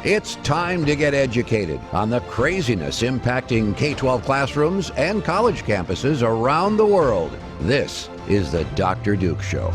It's time to get educated on the craziness impacting K-12 classrooms and college campuses around the world. This is the Dr. Duke Show.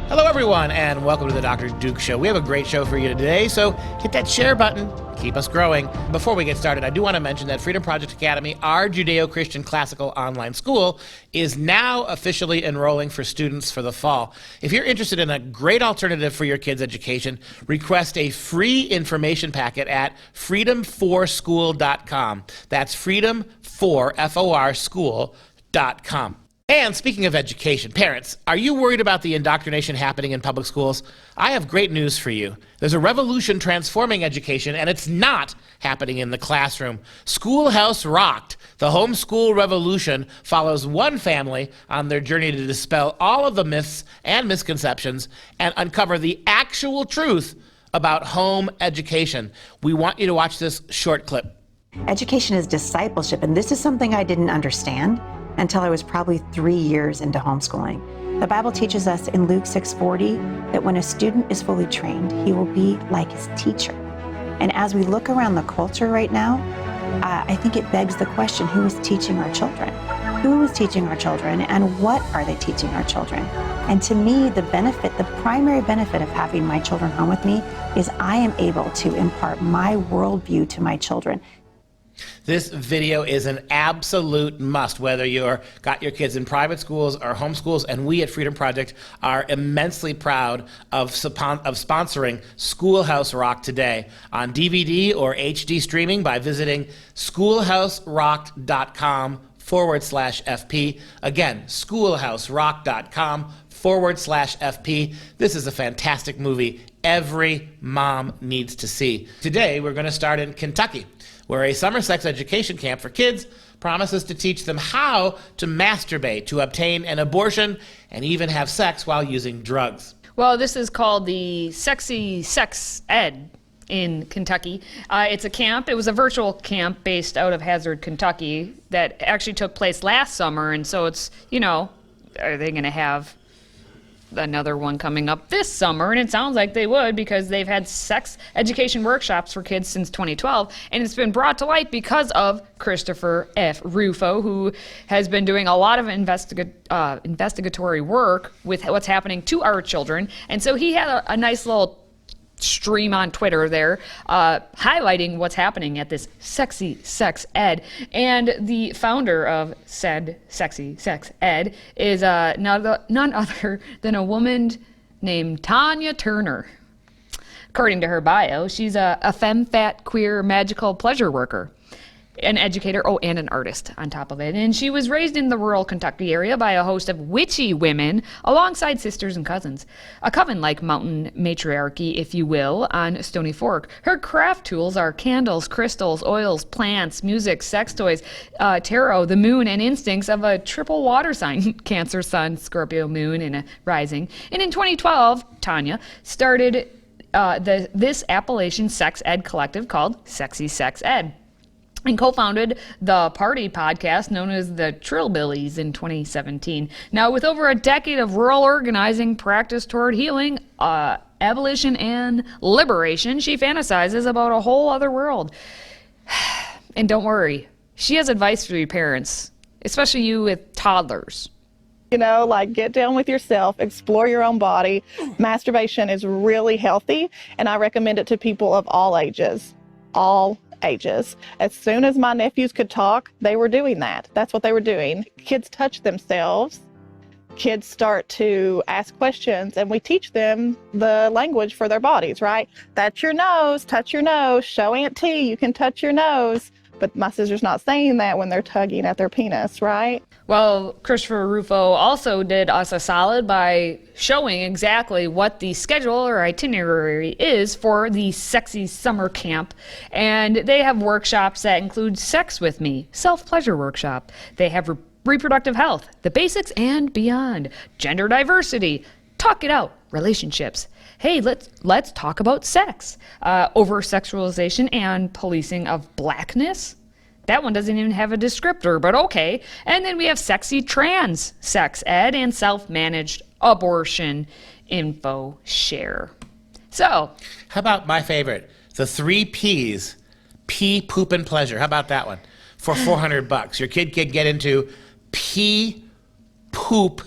Hello, everyone, and welcome to the Dr. Duke Show. We have a great show for you today, so hit that share button. Keep us growing. Before we get started, I do want to mention that Freedom Project Academy, our Judeo-Christian classical online school, is now officially enrolling for students for the fall. If you're interested in a great alternative for your kids' education, request a free information packet at freedom4school.com. That's freedom4, F-O-R, school.com. And speaking of education, parents, are you worried about the indoctrination happening in public schools? I have great news for you. There's a revolution transforming education, and it's not happening in the classroom. Schoolhouse Rocked, the homeschool revolution, follows one family on their journey to dispel all of the myths and misconceptions and uncover the actual truth about home education. We want you to watch this short clip. Education is discipleship, and this is something I didn't understand until I was probably 3 years into homeschooling. The Bible teaches us in Luke 6:40 that when a student is fully trained, he will be like his teacher. And as we look around the culture right now, I think it begs the question, who is teaching our children? Who is teaching our children, and what are they teaching our children? And to me, the primary benefit of having my children home with me is I am able to impart my worldview to my children. This video is an absolute must, whether you're got your kids in private schools or homeschools, and we at Freedom Project are immensely proud of sponsoring Schoolhouse Rock today on DVD or HD streaming by visiting schoolhouserocked.com/FP. Again, schoolhouserock.com/FP. This is a fantastic movie every mom needs to see. Today, we're going to start in Kentucky, where a summer sex education camp for kids promises to teach them how to masturbate, to obtain an abortion, and even have sex while using drugs. Well, this is called the Sexy Sex Ed in Kentucky. It's a camp. It was a virtual camp based out of Hazard, Kentucky, that actually took place last summer. And so it's, are they going to have another one coming up this summer? And it sounds like they would, because they've had sex education workshops for kids since 2012, and it's been brought to light because of Christopher F. Rufo, who has been doing a lot of investigatory work with what's happening to our children. And so he had a nice little stream on Twitter there, highlighting what's happening at this Sexy Sex Ed. And the founder of said Sexy Sex Ed is none other than a woman named Tanya Turner. According to her bio, she's a femme, fat, queer, magical pleasure worker, an educator, and an artist on top of it. And she was raised in the rural Kentucky area by a host of witchy women alongside sisters and cousins. A coven-like mountain matriarchy, if you will, on Stony Fork. Her craft tools are candles, crystals, oils, plants, music, sex toys, tarot, the moon, and instincts of a triple water sign, Cancer, Sun, Scorpio, Moon, and a rising. And in 2012, Tanya started this Appalachian sex ed collective called Sexy Sex Ed, and co-founded the party podcast known as the Trillbillies in 2017. Now, with over a decade of rural organizing practice toward healing, abolition, and liberation, she fantasizes about a whole other world. And don't worry, she has advice for you parents, especially you with toddlers. Get down with yourself, explore your own body. Masturbation is really healthy, and I recommend it to people of all ages. All ages. As soon as my nephews could talk, they were doing that. That's what they were doing. Kids touch themselves. Kids start to ask questions, and we teach them the language for their bodies, right? That's your nose, touch your nose, show Aunt T you can touch your nose. But my sister's not saying that when they're tugging at their penis, right? Well, Christopher Rufo also did us a solid by showing exactly what the schedule or itinerary is for the Sexy Summer Camp. And they have workshops that include Sex With Me, Self-Pleasure Workshop. They have reproductive health, the basics and beyond, gender diversity, talk it out, relationships. Hey, let's talk about sex, over-sexualization and policing of blackness. That one doesn't even have a descriptor, but okay. And then we have sexy trans sex ed and self-managed abortion info share. So, How about my favorite, the 3 P's, pee, poop, and pleasure? How about that one? For $400, your kid can get into pee, poop,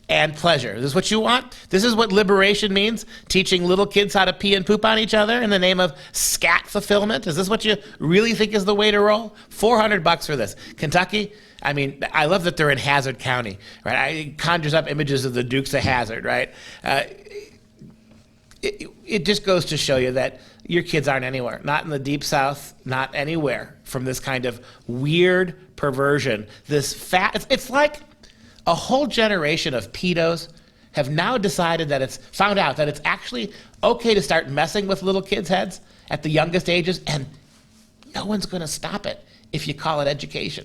and pleasure. This is what you want? This is what liberation means? Teaching little kids how to pee and poop on each other in the name of scat fulfillment? Is this what you really think is the way to roll? $400 for this. Kentucky, I mean, I love that they're in Hazard County, right? It conjures up images of the Dukes of Hazzard, right? It just goes to show you that your kids aren't anywhere, not in the Deep South, not anywhere from this kind of weird perversion. It's like a whole generation of pedos have now decided that found out that it's actually okay to start messing with little kids' heads at the youngest ages, and no one's going to stop it if you call it education.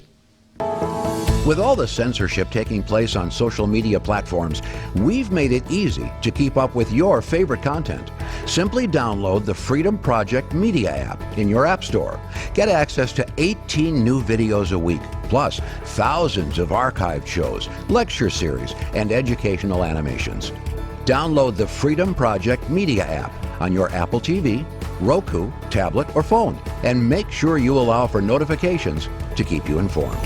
With all the censorship taking place on social media platforms, we've made it easy to keep up with your favorite content. Simply download the Freedom Project Media app in your app store. Get access to 18 new videos a week, plus thousands of archived shows, lecture series, and educational animations. Download the Freedom Project Media app on your Apple TV, Roku, tablet, or phone, and make sure you allow for notifications to keep you informed.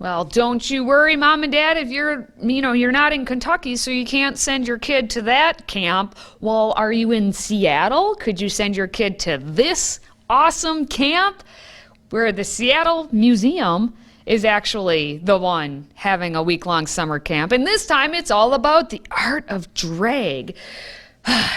well, don't you worry, Mom and Dad, if you're not in Kentucky, so you can't send your kid to that camp. Well, are you in Seattle? Could you send your kid to this awesome camp? Where the Seattle Museum is actually the one having a week-long summer camp. And this time it's all about the art of drag.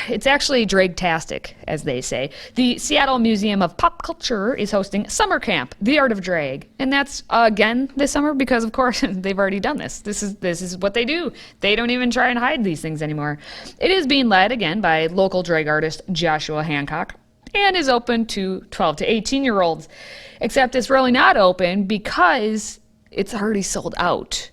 It's actually drag-tastic, as they say. The Seattle Museum of Pop Culture is hosting summer camp, The Art of Drag. And that's, again, this summer because, of course, they've already done this. This is what they do. They don't even try and hide these things anymore. It is being led, again, by local drag artist Joshua Hancock and is open to 12 to 18-year-olds. Except it's really not open because it's already sold out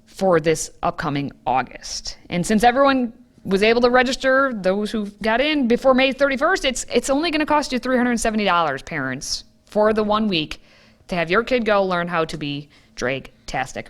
for this upcoming August. And since everyone was able to register, those who got in before May 31st, it's only going to cost you $370, parents, for the 1 week to have your kid go learn how to be drag-tastic.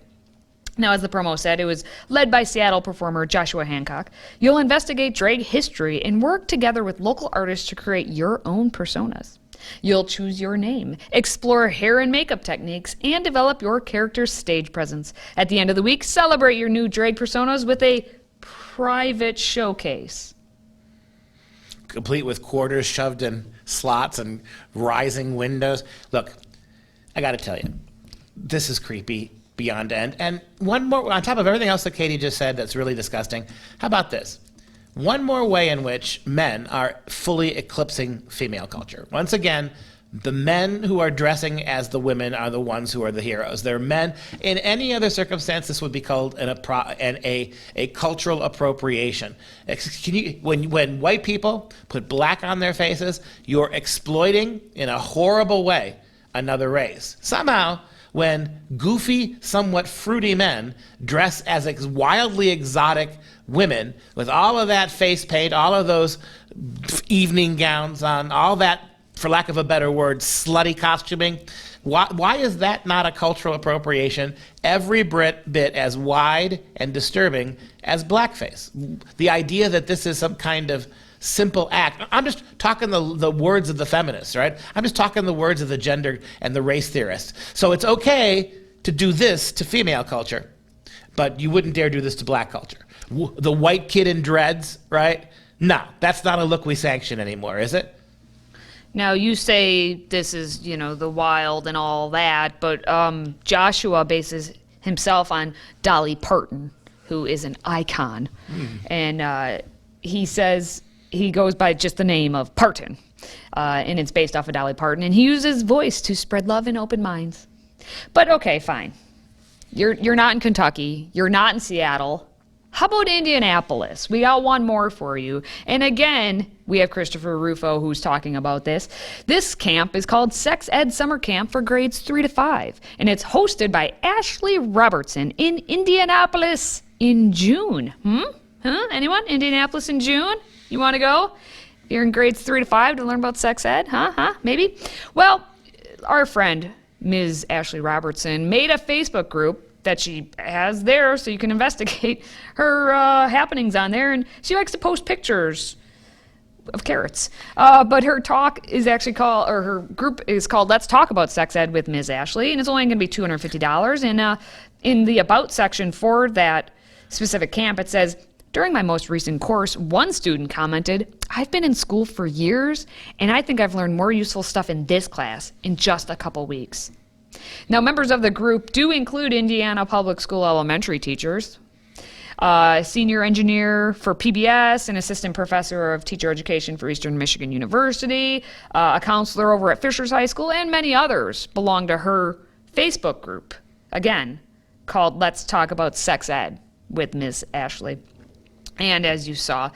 Now, as the promo said, it was led by Seattle performer Joshua Hancock. You'll investigate drag history and work together with local artists to create your own personas. You'll choose your name, explore hair and makeup techniques, and develop your character's stage presence. At the end of the week, celebrate your new drag personas with a private showcase. Complete with quarters shoved in slots and rising windows. Look, I got to tell you, this is creepy beyond end. And one more, on top of everything else that Katie just said that's really disgusting, how about this? One more way in which men are fully eclipsing female culture. Once again, the men who are dressing as the women are the ones who are the heroes. They're men. In any other circumstance, this would be called a cultural appropriation. When white people put black on their faces, you're exploiting in a horrible way another race. Somehow, when goofy, somewhat fruity men dress as wildly exotic women with all of that face paint, all of those evening gowns on, all that, for lack of a better word, slutty costuming, why is that not a cultural appropriation every bit as wide and disturbing as blackface? The idea that this is some kind of simple act. I'm just talking the words of the feminists, right? I'm just talking the words of the gender and the race theorists. So it's okay to do this to female culture, but you wouldn't dare do this to black culture. The white kid in dreads, right? No, that's not a look we sanction anymore, is it? Now, you say this is, the wild and all that, but Joshua bases himself on Dolly Parton, who is an icon. And he says he goes by just the name of Parton, and it's based off of Dolly Parton. And he uses voice to spread love and open minds. But okay, fine. You're not in Kentucky. You're not in Seattle. How about Indianapolis? We got one more for you. And again, we have Christopher Rufo who's talking about this. This camp is called Sex Ed Summer Camp for grades 3 to 5. And it's hosted by Ashley Robertson in Indianapolis in June. Anyone? Indianapolis in June? You want to go? You're in grades 3 to 5 to learn about sex ed? Maybe? Well, our friend Ms. Ashley Robertson, made a Facebook group that she has there so you can investigate her happenings on there. And she likes to post pictures of carrots. But her talk is actually called, or her group is called Let's Talk About Sex Ed with Ms. Ashley, and it's only going to be $250. And in the About section for that specific camp, it says, during my most recent course, one student commented, I've been in school for years, and I think I've learned more useful stuff in this class in just a couple weeks. Now, members of the group do include Indiana Public School elementary teachers, senior engineer for PBS, an assistant professor of teacher education for Eastern Michigan University, a counselor over at Fishers High School, and many others belong to her Facebook group, again, called Let's Talk About Sex Ed with Ms. Ashley. And as you saw,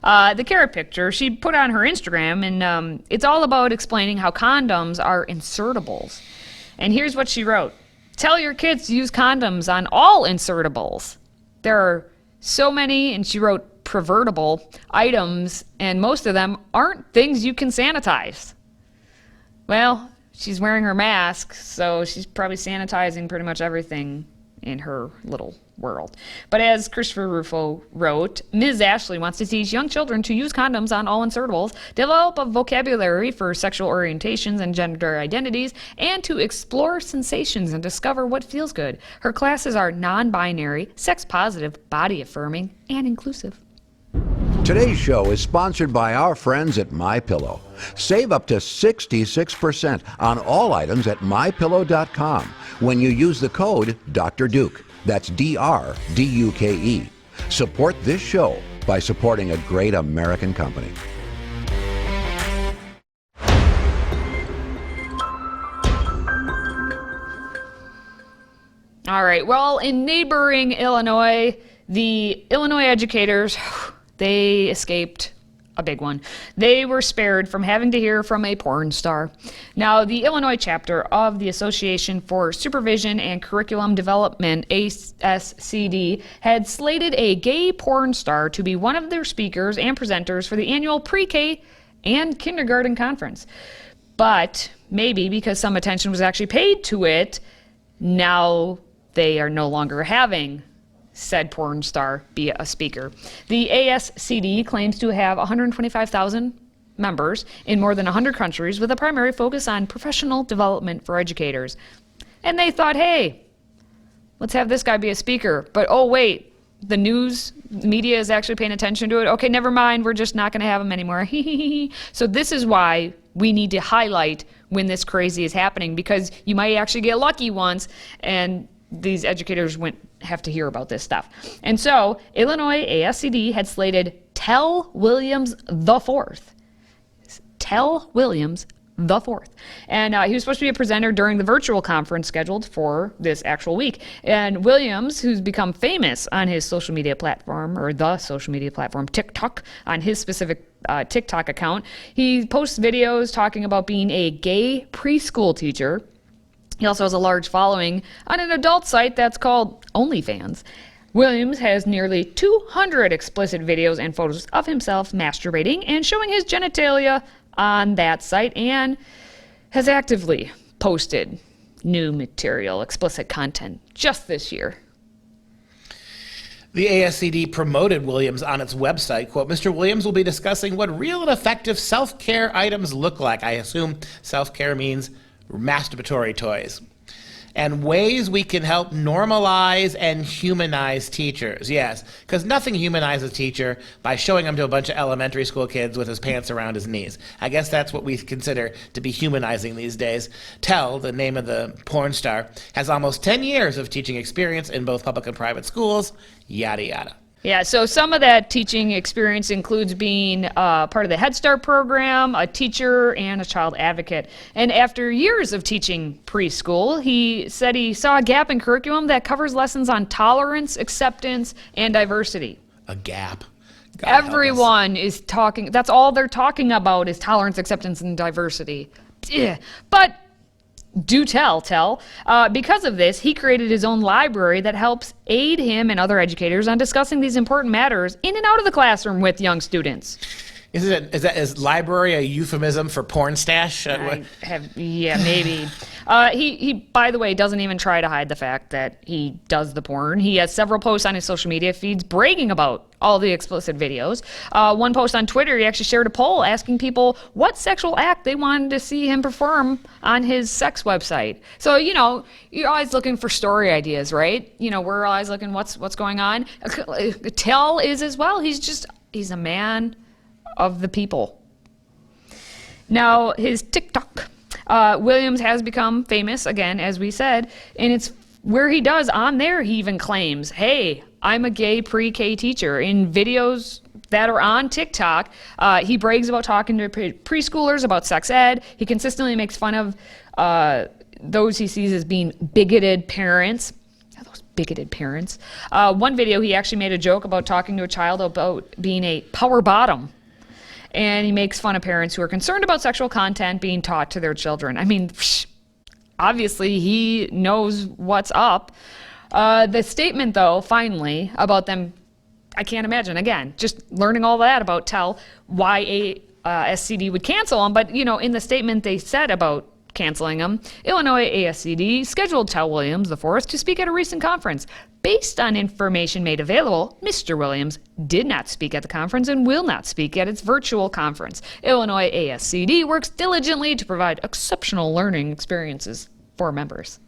the carrot picture she put on her Instagram, and it's all about explaining how condoms are insertables. And here's what she wrote. Tell your kids to use condoms on all insertables. There are so many, and she wrote pervertible items, and most of them aren't things you can sanitize. Well, she's wearing her mask, so she's probably sanitizing pretty much everything in her little world. But as Christopher Rufo wrote, Ms. Ashley wants to teach young children to use condoms on all insertables, develop a vocabulary for sexual orientations and gender identities, and to explore sensations and discover what feels good. Her classes are non-binary, sex-positive, body-affirming, and inclusive. Today's show is sponsored by our friends at MyPillow. Save up to 66% on all items at MyPillow.com when you use the code Dr. Duke. That's DRDUKE. Support this show by supporting a great American company. All right, well, in neighboring Illinois, the Illinois educators, they escaped a big one. They were spared from having to hear from a porn star. Now, the Illinois chapter of the Association for Supervision and Curriculum Development, ASCD, had slated a gay porn star to be one of their speakers and presenters for the annual pre-K and kindergarten conference. But maybe because some attention was actually paid to it, now they are no longer having said porn star be a speaker. The ASCD claims to have 125,000 members in more than 100 countries with a primary focus on professional development for educators. And they thought, hey, let's have this guy be a speaker. But oh wait, the news media is actually paying attention to it. Okay, never mind, we're just not going to have him anymore. So this is why we need to highlight when this crazy is happening, because you might actually get lucky once and these educators wouldn't have to hear about this stuff. And so Illinois ASCD had slated Tell Williams the Fourth. Tell Williams the Fourth. And he was supposed to be a presenter during the virtual conference scheduled for this actual week. And Williams, who's become famous on his social media platform, or the social media platform TikTok, on his specific TikTok account, he posts videos talking about being a gay preschool teacher. He also has a large following on an adult site that's called OnlyFans. Williams has nearly 200 explicit videos and photos of himself masturbating and showing his genitalia on that site, and has actively posted new material, explicit content, just this year. The ASCD promoted Williams on its website. Quote, Mr. Williams will be discussing what real and effective self-care items look like. I assume self-care means masturbatory toys. And ways we can help normalize and humanize teachers. Yes, because nothing humanizes a teacher by showing him to a bunch of elementary school kids with his pants around his knees. I guess that's what we consider to be humanizing these days. Tell, the name of the porn star, has almost 10 years of teaching experience in both public and private schools, yada yada. Yeah, so some of that teaching experience includes being part of the Head Start program, a teacher, and a child advocate. And after years of teaching preschool, he said he saw a gap in curriculum that covers lessons on tolerance, acceptance, and diversity. A gap. God Everyone is talking, that's all they're talking about is tolerance, acceptance, and diversity. But do tell. Because of this, he created his own library that helps aid him and other educators on discussing these important matters in and out of the classroom with young students. Is library a euphemism for porn stash? Maybe. He, by the way, doesn't even try to hide the fact that he does the porn. He has several posts on his social media feeds bragging about all the explicit videos. One post on Twitter, he actually shared a poll asking people what sexual act they wanted to see him perform on his sex website. So, you're always looking for story ideas, right? We're always looking what's going on. Tell is as well. He's a man of the people. Now, his TikTok. Williams has become famous, again, as we said, and it's where he does on there, he even claims, hey, I'm a gay pre-K teacher. In videos that are on TikTok, he brags about talking to preschoolers about sex ed. He consistently makes fun of those he sees as being bigoted parents. Those bigoted parents. One video, he actually made a joke about talking to a child about being a power bottom. And he makes fun of parents who are concerned about sexual content being taught to their children. I mean, obviously he knows what's up. The statement, though, finally, about them, I can't imagine, again, just learning all that about Tell, why ASCD would cancel him. But, in the statement they said about canceling him, Illinois ASCD scheduled Tell Williams IV to speak at a recent conference. Based on information made available, Mr. Williams did not speak at the conference and will not speak at its virtual conference. Illinois ASCD works diligently to provide exceptional learning experiences for members.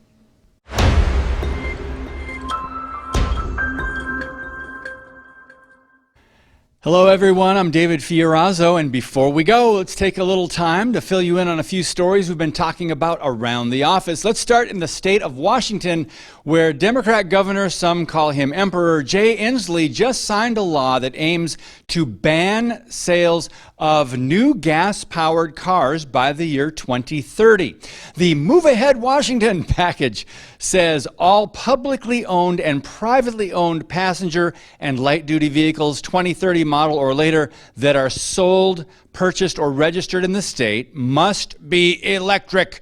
Hello everyone, I'm David Fiorazzo, and before we go, let's take a little time to fill you in on a few stories we've been talking about around the office. Let's start in the state of Washington, where Democrat Governor, some call him Emperor, Jay Inslee just signed a law that aims to ban sales of new gas-powered cars by the year 2030. The Move Ahead Washington package says all publicly owned and privately owned passenger and light-duty vehicles 2030 model or later that are sold, purchased, or registered in the state must be electric.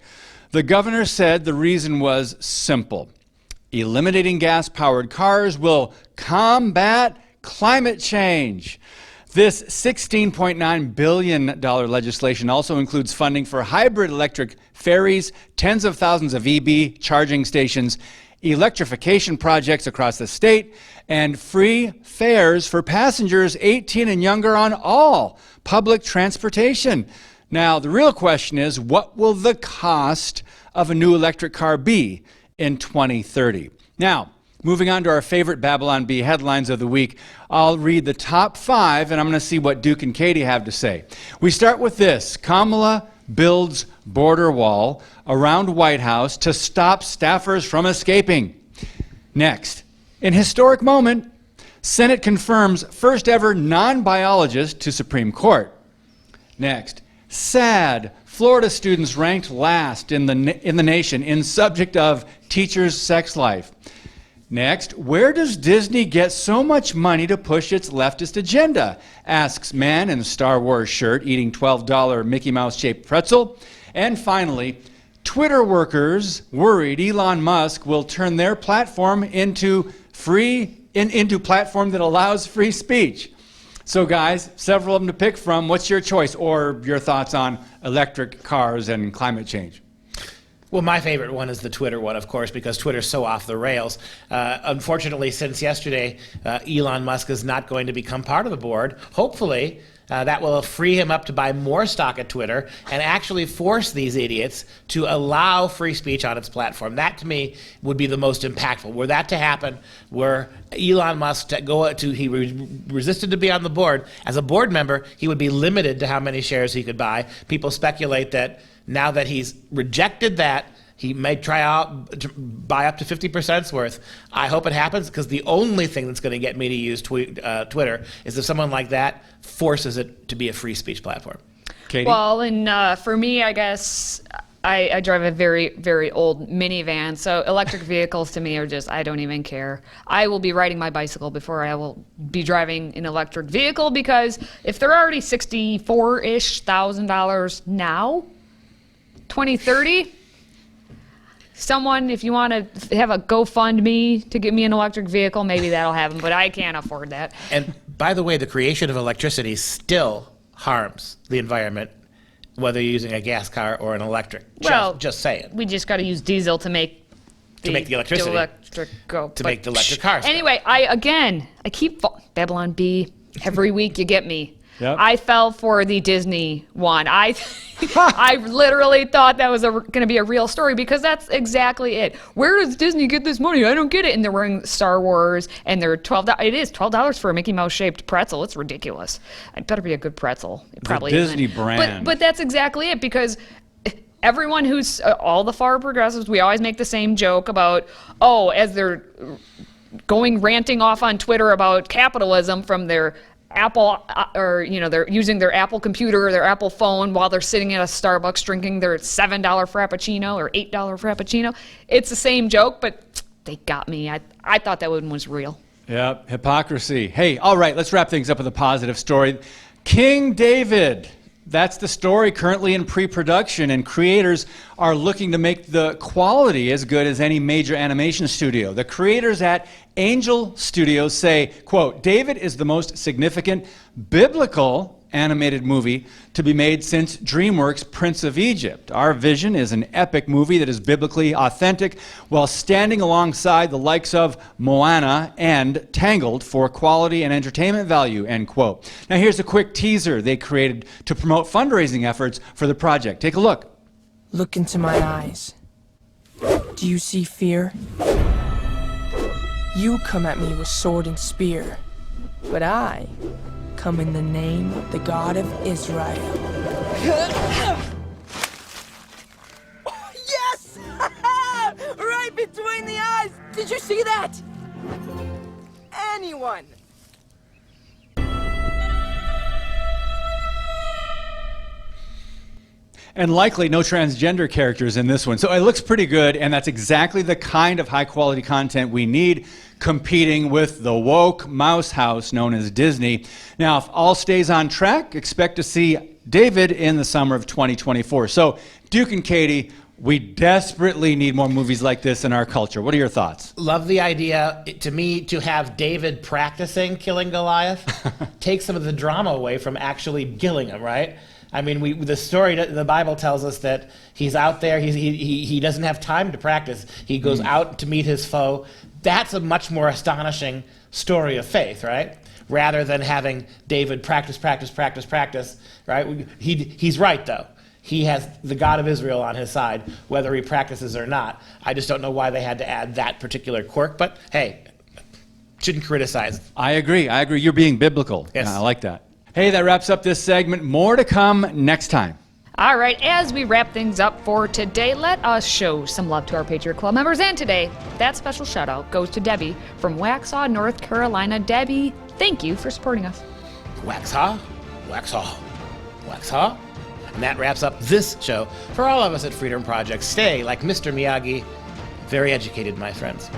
The governor said the reason was simple. Eliminating gas-powered cars will combat climate change. This $16.9 billion legislation also includes funding for hybrid electric ferries, tens of thousands of EV charging stations, electrification projects across the state, and free fares for passengers 18 and younger on all public transportation. Now, the real question is, what will the cost of a new electric car be in 2030? Now, moving on to our favorite Babylon Bee headlines of the week, I'll read the top 5, and I'm going to see what Duke and Katie have to say. We start with this. Kamala builds border wall around White House to stop staffers from escaping. Next, in historic moment, Senate confirms first ever non-biologist to Supreme Court. Next, sad, Florida students ranked last in the nation in subject of teachers' sex life. Next, where does Disney get so much money to push its leftist agenda? Asks man in a Star Wars shirt eating $12 Mickey Mouse-shaped pretzel. And finally, Twitter workers worried Elon Musk will turn their platform into platform that allows free speech. So guys, several of them to pick from. What's your choice or your thoughts on electric cars and climate change? Well, my favorite one is the Twitter one, of course, because Twitter's so off the rails. Unfortunately, since yesterday, Elon Musk is not going to become part of the board. Hopefully, that will free him up to buy more stock at Twitter and actually force these idiots to allow free speech on its platform. That, to me, would be the most impactful. Were that to happen, were Elon Musk he resisted to be on the board, as a board member, he would be limited to how many shares he could buy. People speculate that now that he's rejected that, he may try out to buy up to 50%'s worth. I hope it happens, because the only thing that's going to get me to use Twitter is if someone like that forces it to be a free speech platform. Katie? Well, and for me, I guess I drive a very, very old minivan, so electric vehicles to me are just, I don't even care. I will be riding my bicycle before I will be driving an electric vehicle, because if they're already $64-ish thousand now, 2030, someone, if you want to have a GoFundMe to get me an electric vehicle, maybe that'll happen, but I can't afford that. And by the way, the creation of electricity is still harms the environment, whether you're using a gas car or an electric. Well, just saying. We just got to use diesel to make the electricity. To make the electric cars. Anyway, I keep Babylon Bee. Every week you get me. Yep. I fell for the Disney one. I literally thought that was going to be a real story because that's exactly it. Where does Disney get this money? I don't get it. And they're wearing Star Wars, and they're $12. It is $12 for a Mickey Mouse shaped pretzel. It's ridiculous. It better be a good pretzel. It probably the Disney isn't. brand. But that's exactly it because everyone who's all the far progressives, we always make the same joke about, as they're going ranting off on Twitter about capitalism from their Apple, they're using their Apple computer or their Apple phone while they're sitting at a Starbucks drinking their $7 Frappuccino or $8 Frappuccino. It's the same joke, but they got me. I thought that one was real. Yep, hypocrisy. Hey, all right, let's wrap things up with a positive story. King David. That's the story currently in pre-production, and creators are looking to make the quality as good as any major animation studio. The creators at Angel Studios say, quote, David is the most significant biblical animated movie to be made since DreamWorks' Prince of Egypt. Our vision is an epic movie that is biblically authentic while standing alongside the likes of Moana and Tangled for quality and entertainment value, end quote. Now here's a quick teaser they created to promote fundraising efforts for the project. Take a look. Look into my eyes. Do you see fear? You come at me with sword and spear, but I come in the name of the God of Israel. Yes! Right between the eyes! Did you see that? Anyone? And likely no transgender characters in this one. So it looks pretty good, and that's exactly the kind of high-quality content we need, competing with the woke mouse house known as Disney. Now, if all stays on track, expect to see David in the summer of 2024. So, Duke and Katie, we desperately need more movies like this in our culture. What are your thoughts? Love the idea. To me, to have David practicing killing Goliath takes some of the drama away from actually killing him, right? I mean, the story, the Bible tells us that he's out there, he doesn't have time to practice. He goes out to meet his foe. That's a much more astonishing story of faith, right? Rather than having David practice, right? He's right, though. He has the God of Israel on his side, whether he practices or not. I just don't know why they had to add that particular quirk, but hey, shouldn't criticize. I agree. You're being biblical. Yes. I like that. Hey, that wraps up this segment. More to come next time. All right, as we wrap things up for today, let us show some love to our Patriot Club members. And today, that special shout out goes to Debbie from Waxhaw, North Carolina. Debbie, thank you for supporting us. Waxhaw. And that wraps up this show. For all of us at Freedom Project, stay like Mr. Miyagi, very educated, my friends.